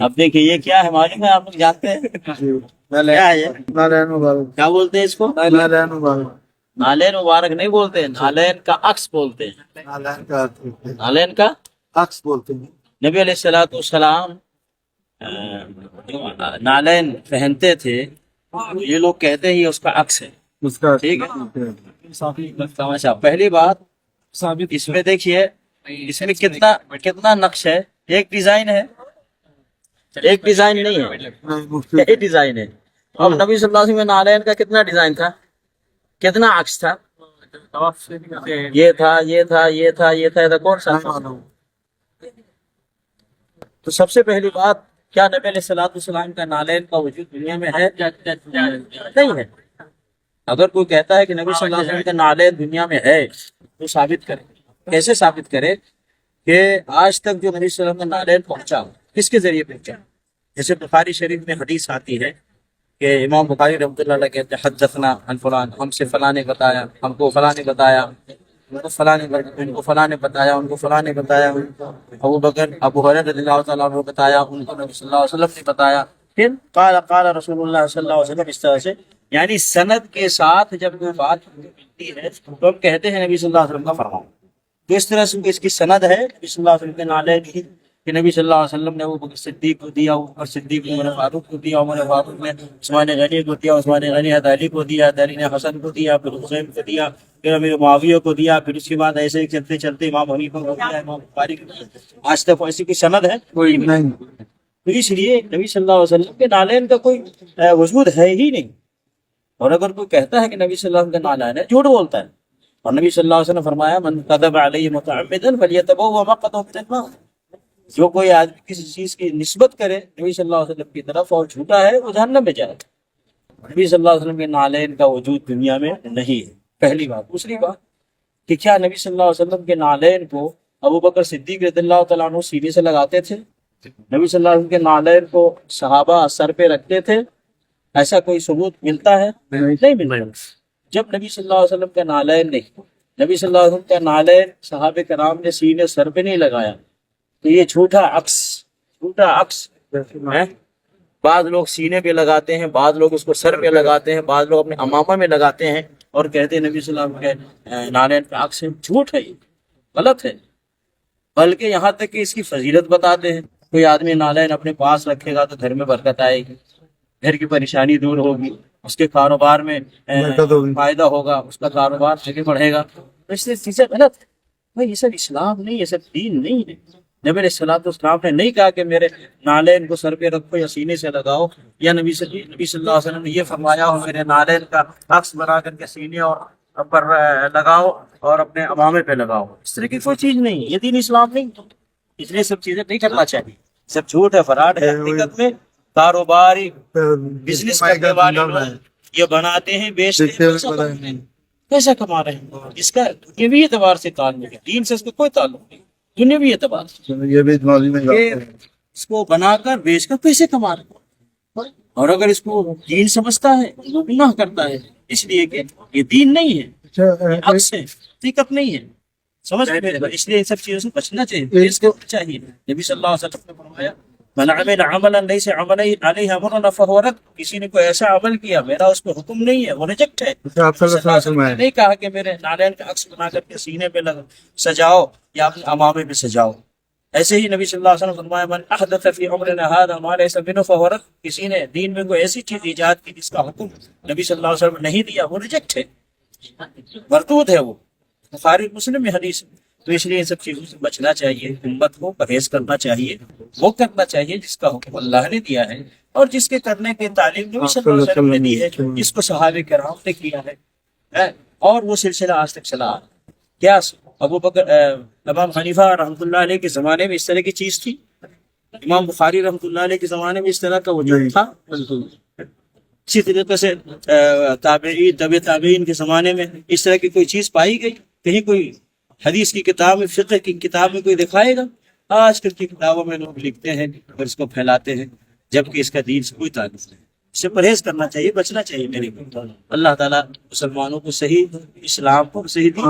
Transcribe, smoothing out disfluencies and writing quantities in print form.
اب دیکھیے یہ کیا ہے معلوم ہے، آپ لوگ جانتے ہیں کیا ہے یہ؟ نالین مبارک، کیا بولتے ہیں اس کو؟ نالین مبارک، نالین مبارک نہیں بولتے ہیں، نالین کا عکس بولتے ہیں، نالین کا نالین کا عکس بولتے ہیں۔ نبی علیہ الصلوۃ والسلام جو نالین پہنتے تھے، یہ لوگ کہتے ہیں یہ اس کا عکس ہے، اس کا ٹھیک ہے۔ تماشا پہلی بات اس میں دیکھیے، اس میں کتنا نقش ہے، ایک ڈیزائن ہے، ایک ڈیزائن نہیں ہے، ایک ڈیزائن ہے۔ اور نبی صلی اللہ علیہ وسلم میں نالین کا کتنا ڈیزائن تھا، کتنا عکس تھا، یہ تھا، یہ تھا، یہ تھا، یہ تھا، یہ تھا، کون سا تھا؟ تو سب سے پہلی بات، کیا نبی علیہ الصلوۃ والسلام کا نالین کا وجود دنیا میں ہے؟ نہیں ہے۔ اگر کوئی کہتا ہے کہ نبی صلی اللہ علیہ وسلم کا نالین دنیا میں ہے تو ثابت کرے۔ کیسے ثابت کرے؟ کہ آج تک جو نبی صلی اللہ علیہ وسلم کا نالین پہنچا، کس کے ذریعے پہنچا؟ جیسے بخاری شریف میں حدیث آتی ہے کہ امام بخاری رحمۃ اللہ علیہ کہتے ہیں حدثنا عن فلان، ہم سے فلاں نے بتایا، ہم کو فلاں نے بتایا، ان کو فلاں نے بتایا، ان کو فلاں نے بتایا، ابو بکر ابو ہریرہ رضی اللہ تعالیٰ عنہ بتایا، ان کو نبی صلی اللہ علیہ وسلم نے بتایا، پھر قال رسول اللہ صلی اللہ علیہ وسلم، اس طرح سے یعنی سند کے ساتھ جب کوئی بات ملتی ہے تو ہم کہتے ہیں نبی صلی اللہ علیہ وسلم کا فرمان۔ تو اس طرح سے اس کی سند ہے نبی صلی اللہ علیہ وسلم کے نالین کی، کہ نبی صلی اللہ علیہ وسلم نے ابو بکر صدیق کو دیا، ابو بکر صدیق نے عمر فاروق کو دیا، عمر فاروق نے عثمان غنی کو دیا، عثمان غنی نے علی کو دیا، علی نے حسن کو دیا، پھر حسین کو دیا، پھر امیر معاویہ کو دیا، پھر اس کے بعد ایسے ہی چلتے چلتے امام حنیفہ کو دیا، امام بخاری کو دیا۔ آج تک ایسی کوئی سند ہے کوئی نہیں۔ تو اس لیے نبی صلی اللہ علیہ وسلم کے نالین کا کوئی وجود ہے ہی نہیں۔ اور اگر کوئی کہتا ہے کہ نبی صلی اللہ علیہ وسلم کا نالین ہے، جھوٹ بولتا ہے۔ اور نبی صلی اللہ علیہ وسلم نے فرمایا من کذب علی متعمدا فلیتبوأ مقعده من النار، جو کوئی آدمی کسی چیز کی نسبت کرے نبی صلی اللہ علیہ وسلم کی طرف اور جھوٹا ہے، وہ جہنم میں جائے گا۔ نبی صلی اللہ علیہ وسلم کے نالین کا وجود دنیا میں نہیں ہے، پہلی بات۔ دوسری بات کہ کیا نبی صلی اللہ علیہ وسلم کے نالین کو ابو بکر صدیق رضی اللہ تعالیٰ عنہ سینے سے لگاتے تھے؟ نبی صلی اللہ علیہ وسلم کے نالین کو صحابہ سر پہ رکھتے تھے؟ ایسا کوئی ثبوت ملتا ہے؟ نہیں ملتا۔ جب نبی صلی اللہ علیہ وسلم کا نالین نہیں، نبی صلی اللہ علیہ وسلم کا نالین صحابہ کرام نے سینے سر پہ نہیں لگایا، تو یہ جھوٹا عکس ہے۔ بعض لوگ سینے پہ لگاتے ہیں، بعض لوگ اس کو سر پہ لگاتے ہیں، بعض لوگ اپنے امامہ میں لگاتے ہیں اور کہتے ہیں نبی صلی اللہ علیہ وسلم کے نالین کا عکس ہے۔ جھوٹ ہے، یہ غلط ہے۔ بلکہ یہاں تک کہ اس کی فضیلت بتاتے ہیں، کوئی آدمی نالین اپنے پاس رکھے گا تو گھر میں برکت آئے گی، گھر کی پریشانی دور ہوگی، اس کے کاروبار میں فائدہ ہوگا، اس کا کاروبار آگے بڑھے گا۔ تو اس سے چیزیں غلط ہے بھائی، یہ سب اسلام نہیں، یہ سب دین نہیں ہے۔ نبی علیہ الصلوۃ والسلام نے نہیں کہا کہ میرے نالین کو سر پہ رکھو یا سینے سے لگاؤ، یا نبی صلی اللہ علیہ وسلم نے یہ فرمایا ہو میرے نالین کا عکس بنا کر کے سینے اور پر لگاؤ اور اپنے امامے پہ لگاؤ۔ اس طرح کی کوئی چیز نہیں، یہ دین اسلام نہیں۔ اس لیے سب چیزیں نہیں کرنا چاہیے، سب جھوٹ ہے، فراڈ ہے۔ حقیقت میں کاروباری بزنس کرنے والے لوگ یہ بناتے ہیں، بیچتے ہیں، پیسہ کما رہے ہیں۔ اس کا دنیوی اعتبار سے تعلق ہے، دین سے اس کا کوئی تعلق نہیں، دنیوی اعتبار سے یہ بھی معلوم ہے۔ اس کو بنا کر بیچ کر پیسے کما رہے ہیں، اور اگر اس کو دین سمجھتا ہے وہ گناہ کرتا ہے، اس لیے کہ یہ دین نہیں ہے، یہ عکس ہے، حقیقت نہیں ہے۔ سمجھ میں، اس لیے ان سب چیزوں سے بچنا چاہیے، اس کو چاہیے۔ نبی صلی اللہ علیہ وسلم نے فرمایا من عمل عملا لیس علیہ امرنا فهو رد، کسی نے کوئی ایسا عمل کیا میرا اس پہ حکم نہیں ہے، وہ ریجیکٹ ہے۔ آپ صلی اللہ علیہ وسلم نے نہیں کہا کہ میرے نالین کا عکس بنا کر کے سینے پہ سجاؤ یا اپنے امامے پہ سجاؤ۔ ایسے ہی نبی صلی اللہ علیہ وسلم نے فرمایا من احدث فی امرنا هذا ما ليس منه فهو رد، کسی نے دین میں کوئی ایسی چیز ایجاد کی جس کا حکم نبی صلی اللہ علیہ وسلم نے نہیں دیا، وہ ریجیکٹ ہے، مردود ہے، وہ بخاری مسلم میں حدیث ہے۔ تو اس لیے ان سب چیزوں سے بچنا چاہیے، امت کو پرہیز کرنا چاہیے، وہ کرنا چاہیے جس کا حکم اللہ نے دیا ہے اور جس کے کرنے کی تعلیم نبی صلی اللہ علیہ وسلم نے دی ہے، جس کو صحابہ کرام نے کیا ہے، اور وہ سلسلہ آج تک چلا۔ کیا ابو بکر امام حنیفہ رحمۃ اللہ علیہ کے زمانے میں اس طرح کی چیز تھی؟ امام بخاری رحمۃ اللہ علیہ کے زمانے میں اس طرح کا وجود تھا؟ اسی طریقے سے تابعین طبع تابعین کے زمانے میں اس طرح کی کوئی چیز پائی گئی؟ کہیں کوئی حدیث کی کتاب میں، فقہ کی کتاب میں کوئی دکھائے گا؟ آج کل کی کتابوں میں لوگ لکھتے ہیں اور اس کو پھیلاتے ہیں، جبکہ اس کا دین سے کوئی تعلق نہیں۔ اس سے پرہیز کرنا چاہیے، بچنا چاہیے میرے کو۔ اللہ تعالیٰ مسلمانوں کو صحیح اسلام کو صحیح دین